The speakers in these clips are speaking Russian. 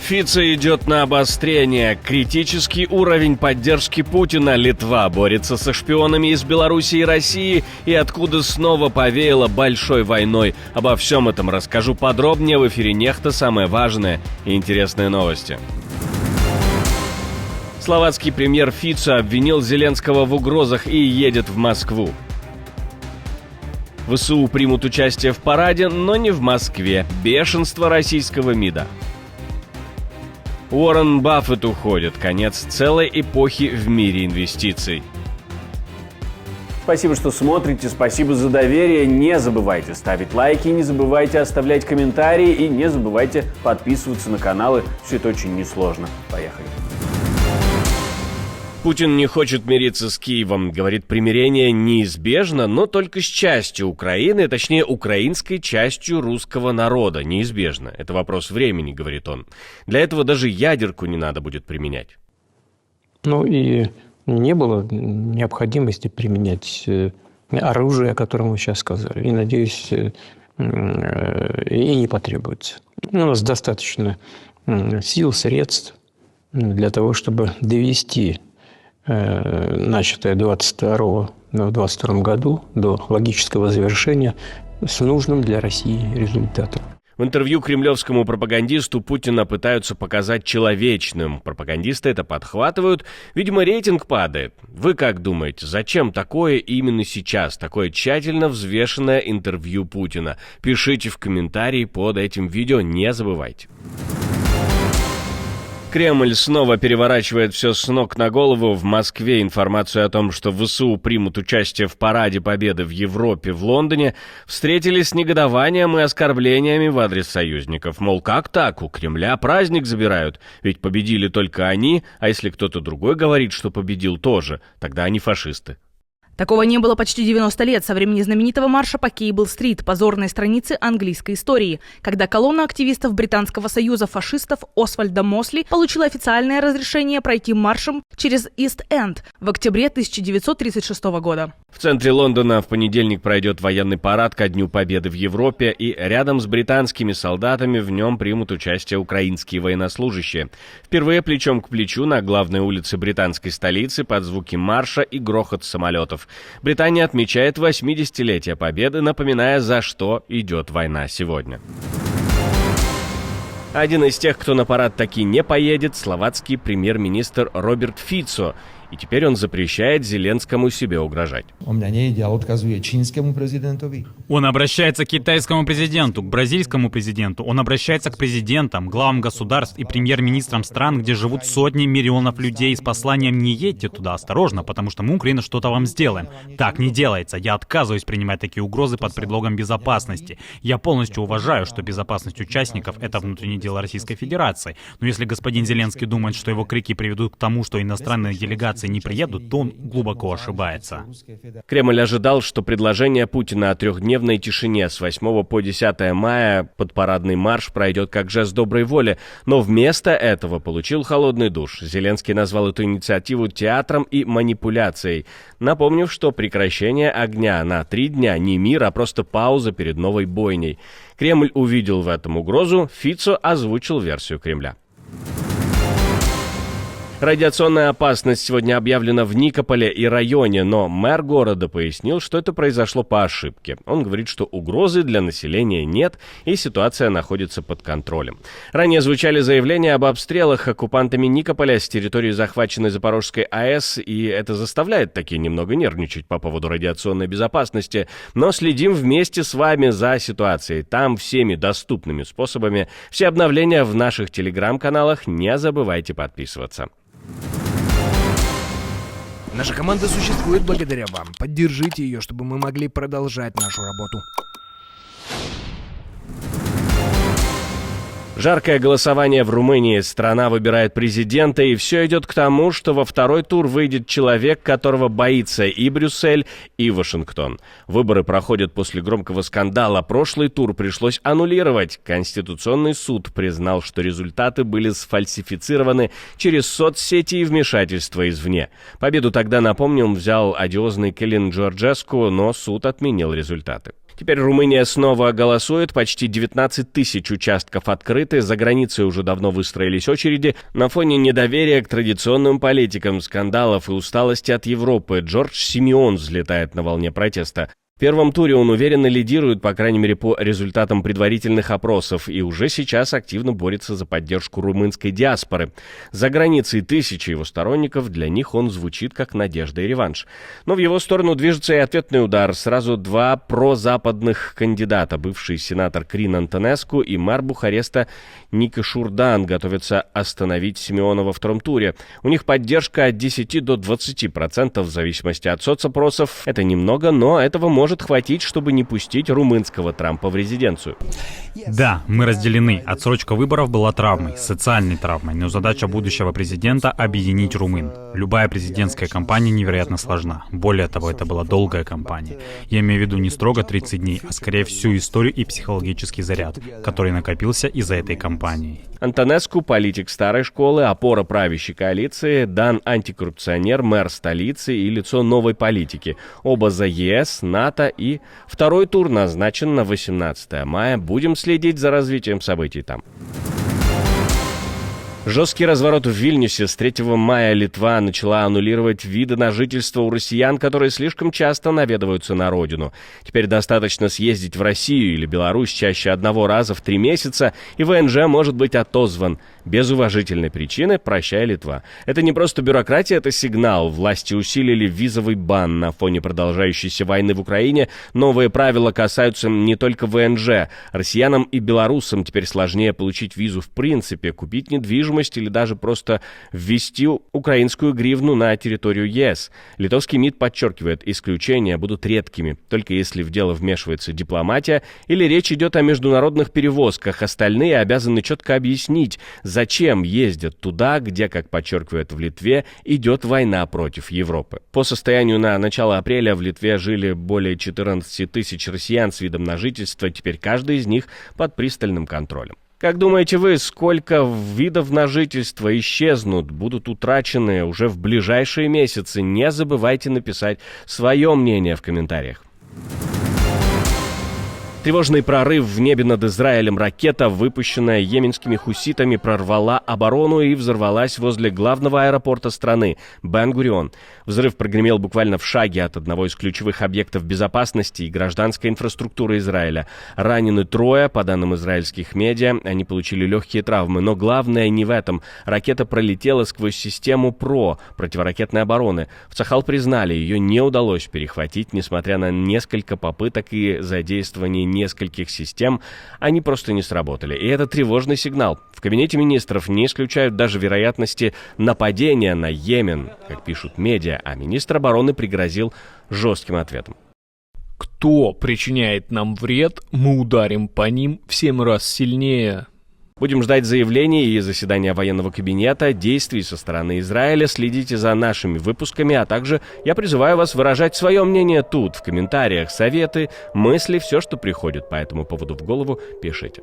Фицо идет на обострение. Критический уровень поддержки Путина. Литва борется со шпионами из Беларуси и России. И откуда снова повеяло большой войной. Обо всем этом расскажу подробнее в эфире Нехта. Самые важные и интересные новости. Словацкий премьер Фицо обвинил Зеленского в угрозах и едет в Москву. ВСУ примут участие в параде, но не в Москве. Бешенство российского МИДа. Уоррен Баффет уходит. Конец целой эпохи в мире инвестиций. Спасибо, что смотрите, спасибо за доверие. Не забывайте ставить лайки, не забывайте оставлять комментарии и не забывайте подписываться на каналы. Все это очень несложно. Поехали. Путин не хочет мириться с Киевом. Говорит, примирение неизбежно, но только с частью Украины, точнее, украинской частью русского народа. Неизбежно. Это вопрос времени, говорит он. Для этого даже ядерку не надо будет применять. Ну и не было необходимости применять оружие, о котором вы сейчас сказали. И, надеюсь, и не потребуется. У нас достаточно сил, средств для того, чтобы довести начатое в 2022 году до логического завершения с нужным для России результатом. В интервью кремлевскому пропагандисту Путина пытаются показать человечным. Пропагандисты это подхватывают. Видимо, рейтинг падает. Вы как думаете, зачем такое именно сейчас? Такое тщательно взвешенное интервью Путина? Пишите в комментарии под этим видео, не забывайте. Кремль снова переворачивает все с ног на голову. В Москве информацию о том, что ВСУ примут участие в параде Победы в Европе в Лондоне, встретили с негодованием и оскорблениями в адрес союзников. Мол, как так? У Кремля праздник забирают. Ведь победили только они, а если кто-то другой говорит, что победил тоже, тогда они фашисты. Такого не было почти 90 лет со времени знаменитого марша по Кейбл-стрит, позорной страницы английской истории, когда колонна активистов Британского союза фашистов Освальда Мосли получила официальное разрешение пройти маршем через Ист-Энд в октябре 1936 года. В центре Лондона в понедельник пройдет военный парад ко Дню Победы в Европе, и рядом с британскими солдатами в нем примут участие украинские военнослужащие. Впервые плечом к плечу на главной улице британской столицы под звуки марша и грохот самолетов. Британия отмечает 80-летие Победы, напоминая, за что идет война сегодня. Один из тех, кто на парад таки не поедет, словацкий премьер-министр Роберт Фицо. И теперь он запрещает Зеленскому себе угрожать. Он обращается к китайскому президенту, к бразильскому президенту, он обращается к президентам, главам государств и премьер-министрам стран, где живут сотни миллионов людей с посланием «Не едьте туда, осторожно, потому что мы, Украина, что-то вам сделаем». Так не делается. Я отказываюсь принимать такие угрозы под предлогом безопасности. Я полностью уважаю, что безопасность участников — это внутреннее дело Российской Федерации. Но если господин Зеленский думает, что его крики приведут к тому, что иностранные делегации не приедут, то он глубоко ошибается. Кремль ожидал, что предложение Путина о трехдневной тишине с 8 по 10 мая под парадный марш пройдет как жест доброй воли, но вместо этого получил холодный душ. Зеленский назвал эту инициативу театром и манипуляцией, напомнив, что прекращение огня на 3 дня не мир, а просто пауза перед новой бойней. Кремль увидел в этом угрозу, Фицо озвучил версию Кремля. Радиационная опасность сегодня объявлена в Никополе и районе, но мэр города пояснил, что это произошло по ошибке. Он говорит, что угрозы для населения нет и ситуация находится под контролем. Ранее звучали заявления об обстрелах оккупантами Никополя с территории захваченной Запорожской АЭС, и это заставляет таки немного нервничать по поводу радиационной безопасности. Но следим вместе с вами за ситуацией. Там всеми доступными способами. Все обновления в наших телеграм-каналах. Не забывайте подписываться. Наша команда существует благодаря вам. Поддержите ее, чтобы мы могли продолжать нашу работу. Жаркое голосование в Румынии. Страна выбирает президента, и все идет к тому, что во второй тур выйдет человек, которого боится и Брюссель, и Вашингтон. Выборы проходят после громкого скандала. Прошлый тур пришлось аннулировать. Конституционный суд признал, что результаты были сфальсифицированы через соцсети и вмешательство извне. Победу тогда, напомним, взял одиозный Кэлин Джорджеску, но суд отменил результаты. Теперь Румыния снова голосует, почти 19 тысяч участков открыты, за границей уже давно выстроились очереди. На фоне недоверия к традиционным политикам, скандалов и усталости от Европы Джордж Симеон взлетает на волне протеста. В первом туре он уверенно лидирует, по крайней мере, по результатам предварительных опросов, и уже сейчас активно борется за поддержку румынской диаспоры. За границей тысячи его сторонников, для них он звучит как надежда и реванш. Но в его сторону движется и ответный удар. Сразу два прозападных кандидата, бывший сенатор Крин Антонеску и мэр Бухареста Ника Шурдан, готовятся остановить Симеона во втором туре. У них поддержка от 10 до 20% в зависимости от соцопросов. Это немного, но этого может хватить, чтобы не пустить румынского Трампа в резиденцию. Да, мы разделены. Отсрочка выборов была травмой, социальной травмой, но задача будущего президента — объединить румын. Любая президентская кампания невероятно сложна. Более того, это была долгая кампания. Я имею в виду не строго 30 дней, а скорее всю историю и психологический заряд, который накопился из-за этой кампании. Антонеску — политик старой школы, опора правящей коалиции, Дан — антикоррупционер, мэр столицы и лицо новой политики. Оба за ЕС, НАТО, и второй тур назначен на 18 мая. Будем следить за развитием событий там. Жесткий разворот в Вильнюсе. С 3 мая Литва начала аннулировать виды на жительство у россиян, которые слишком часто наведываются на родину. Теперь достаточно съездить в Россию или Беларусь чаще одного раза в 3 месяца, и ВНЖ может быть отозван. Без уважительной причины «Прощай, Литва». Это не просто бюрократия, это сигнал. Власти усилили визовый бан на фоне продолжающейся войны в Украине. Новые правила касаются не только ВНЖ. Россиянам и белорусам теперь сложнее получить визу в принципе, купить недвижимость или даже просто ввести украинскую гривну на территорию ЕС. Литовский МИД подчеркивает, исключения будут редкими, только если в дело вмешивается дипломатия или речь идет о международных перевозках. Остальные обязаны четко объяснить, зачем ездят туда, где, как подчеркивают в Литве, идет война против Европы. По состоянию на начало апреля в Литве жили более 14 тысяч россиян с видом на жительство, теперь каждый из них под пристальным контролем. Как думаете вы, сколько видов на жительство исчезнут, будут утрачены уже в ближайшие месяцы? Не забывайте написать свое мнение в комментариях. Тревожный прорыв в небе над Израилем. Ракета, выпущенная йеменскими хуситами, прорвала оборону и взорвалась возле главного аэропорта страны – Бен-Гурион. Взрыв прогремел буквально в шаге от одного из ключевых объектов безопасности и гражданской инфраструктуры Израиля. Ранены 3, по данным израильских медиа, они получили легкие травмы. Но главное не в этом. Ракета пролетела сквозь систему ПРО, противоракетной обороны. В Цахал признали, ее не удалось перехватить, несмотря на несколько попыток и задействование нескольких систем, они просто не сработали. И это тревожный сигнал. В Кабинете министров не исключают даже вероятности нападения на Йемен, как пишут медиа, а министр обороны пригрозил жестким ответом. Кто причиняет нам вред, мы ударим по ним в 7 раз сильнее. Будем ждать заявлений и заседания военного кабинета, действий со стороны Израиля. Следите за нашими выпусками, а также я призываю вас выражать свое мнение тут, в комментариях, советы, мысли, все, что приходит по этому поводу в голову, пишите.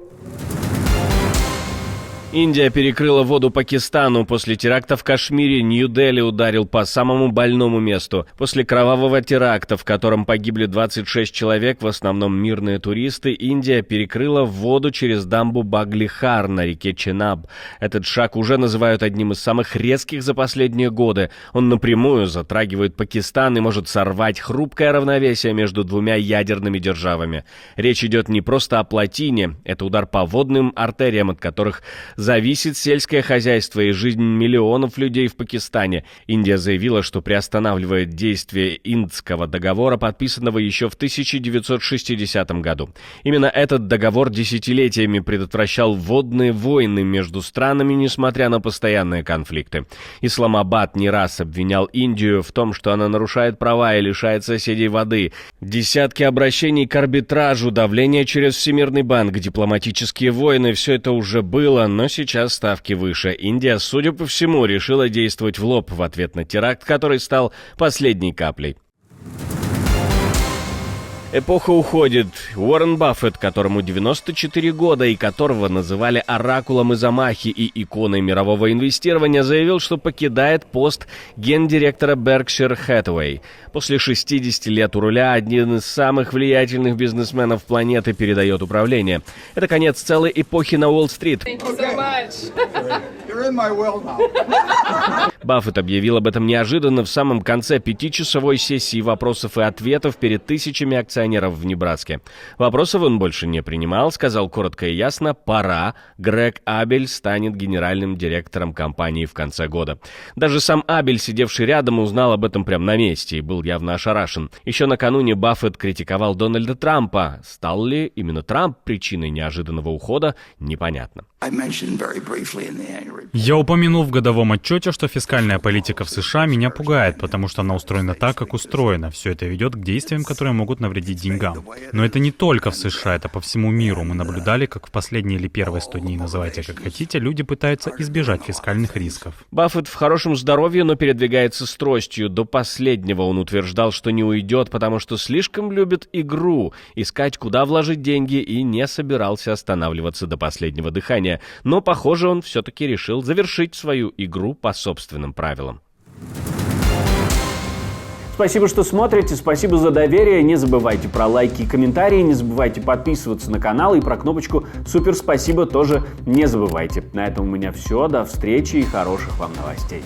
Индия перекрыла воду Пакистану. После теракта в Кашмире Нью-Дели ударил по самому больному месту. После кровавого теракта, в котором погибли 26 человек, в основном мирные туристы, Индия перекрыла воду через дамбу Баглихар на реке Ченаб. Этот шаг уже называют одним из самых резких за последние годы. Он напрямую затрагивает Пакистан и может сорвать хрупкое равновесие между двумя ядерными державами. Речь идет не просто о плотине, это удар по водным артериям, от которых зависит сельское хозяйство и жизнь миллионов людей в Пакистане. Индия заявила, что приостанавливает действие Индского договора, подписанного еще в 1960 году. Именно этот договор десятилетиями предотвращал водные войны между странами, несмотря на постоянные конфликты. Исламабад не раз обвинял Индию в том, что она нарушает права и лишает соседей воды. Десятки обращений к арбитражу, давление через Всемирный банк, дипломатические войны – все это уже было, но сейчас ставки выше. Индия, судя по всему, решила действовать в лоб в ответ на теракт, который стал последней каплей. Эпоха уходит. Уоррен Баффет, которому 94 года и которого называли оракулом из Омахи и иконой мирового инвестирования, заявил, что покидает пост гендиректора Berkshire Hathaway. После 60 лет у руля один из самых влиятельных бизнесменов планеты передает управление. Это конец целой эпохи на Уолл-стрит. Баффет объявил об этом неожиданно в самом конце 5-часовой сессии вопросов и ответов перед тысячами акционеров в Небраске. Вопросов он больше не принимал, сказал коротко и ясно: пора, Грег Абель станет генеральным директором компании в конце года. Даже сам Абель, сидевший рядом, узнал об этом прямо на месте и был явно ошарашен. Еще накануне Баффет критиковал Дональда Трампа. Стал ли именно Трамп причиной неожиданного ухода, непонятно. Я упомянул в годовом отчете, что фискальная политика в США меня пугает, потому что она устроена так, как устроена. Все это ведет к действиям, которые могут навредить деньгам. Но это не только в США, это по всему миру. Мы наблюдали, как в последние или первые 100 дней, называйте как хотите, люди пытаются избежать фискальных рисков. Баффет в хорошем здоровье, но передвигается с тростью. До последнего он утверждал, что не уйдет, потому что слишком любит игру, искать, куда вложить деньги, и не собирался останавливаться до последнего дыхания. Но, похоже, он все-таки решил завершить свою игру по собственным правилам. Спасибо, что смотрите, спасибо за доверие. Не забывайте про лайки и комментарии, не забывайте подписываться на канал и про кнопочку «Супер спасибо» тоже не забывайте. На этом у меня все. До встречи и хороших вам новостей.